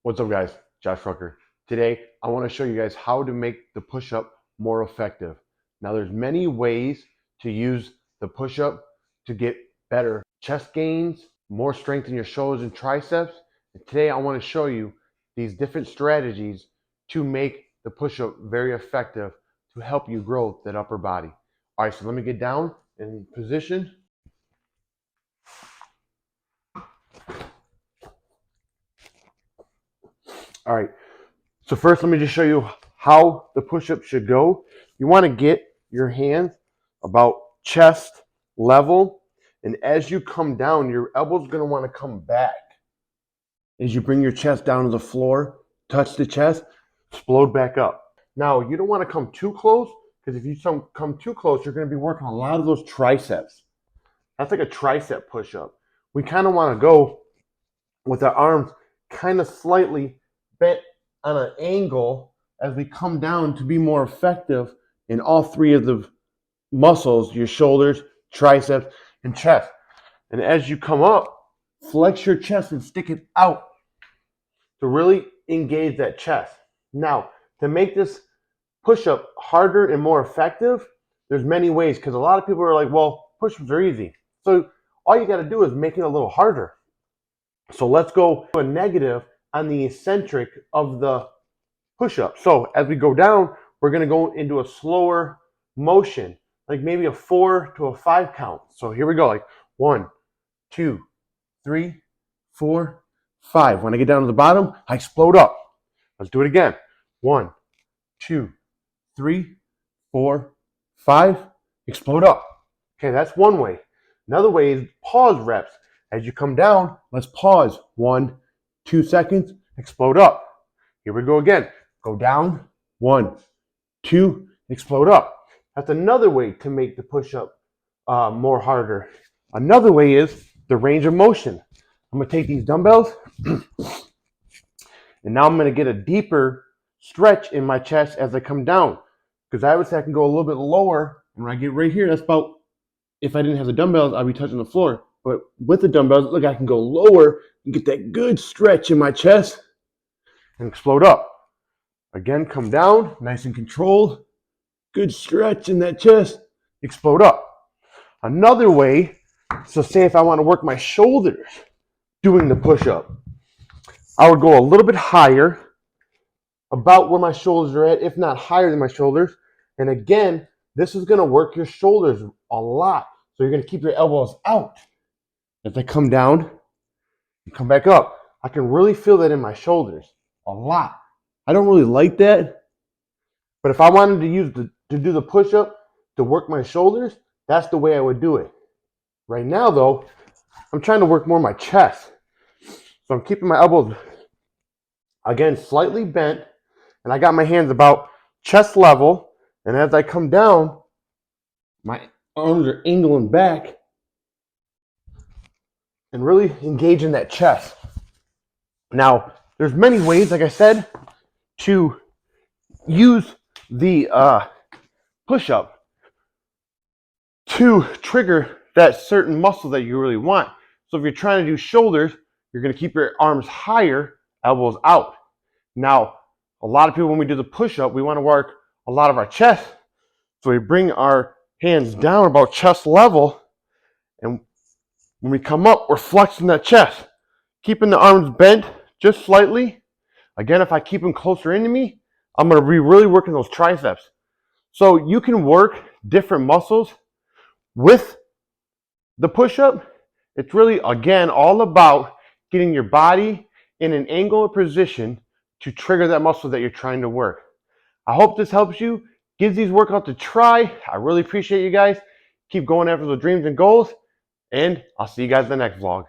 What's up, guys? Josh Rucker. Today I want to show you guys how to make the push-up more effective. Now there's many ways to use the push-up to get better chest gains, more strength in your shoulders and triceps. And today I want to show you these different strategies to make the push-up very effective to help you grow that upper body. All right, so let me get down in position. All right, so first let me just show you how the push-up should go. You want to get your hands about chest level, and as you come down, your elbow's going to want to come back. As you bring your chest down to the floor, touch the chest, explode back up. Now, you don't want to come too close, because if you come too close, you're going to be working a lot of those triceps. That's like a tricep push-up. We kind of want to go with our arms kind of slightly bent on an angle as we come down to be more effective in all three of the muscles, your shoulders, triceps, and chest. And as you come up, flex your chest and stick it out to really engage that chest. Now, to make this push-up harder and more effective, there's many ways, because a lot of people are like, well, push-ups are easy. So all you got to do is make it a little harder. So let's go to a negative on the eccentric of the push-up. So as we go down, we're going to go into a slower motion, like maybe a 4 to a 5 count. So here we go, like 1, 2, 3, 4, 5. When I get down to the bottom, I explode up. Let's do it again. 1, 2, 3, 4, 5. Explode up. Okay, that's one way. Another way is pause reps. As you come down, let's pause. 1, 2 seconds, explode up. Here we go again. Go down, 1, 2, explode up. That's another way to make the push-up more harder. Another way is the range of motion. I'm going to take these dumbbells, and now I'm going to get a deeper stretch in my chest as I come down. Because I would say I can go a little bit lower, and when I get right here, that's about, if I didn't have the dumbbells, I'd be touching the floor. But with the dumbbells, look, I can go lower and get that good stretch in my chest and explode up. Again, come down, nice and controlled. Good stretch in that chest, explode up. Another way, so say if I want to work my shoulders doing the push-up, I would go a little bit higher, about where my shoulders are at, if not higher than my shoulders. And again, this is going to work your shoulders a lot. So you're going to keep your elbows out. As I come down and come back up, I can really feel that in my shoulders a lot. I don't really like that, but if I wanted to do the push-up to work my shoulders, that's the way I would do it. Right now, though, I'm trying to work more my chest. So I'm keeping my elbows, again, slightly bent, and I got my hands about chest level, and as I come down, my arms are angling back and really engage in that chest. Now, there's many ways, like I said, to use the push-up to trigger that certain muscle that you really want. So if you're trying to do shoulders, you're going to keep your arms higher, elbows out. Now, a lot of people, when we do the push-up, we want to work a lot of our chest. So we bring our hands down about chest level, and when we come up, we're flexing that chest, keeping the arms bent just slightly. Again, if I keep them closer into me, I'm going to be really working those triceps. So you can work different muscles with the push-up. It's really, again, all about getting your body in an angle of position to trigger that muscle that you're trying to work. I hope this helps you. Give these workouts a try. I really appreciate you guys. Keep going after the dreams and goals. And I'll see you guys in the next vlog.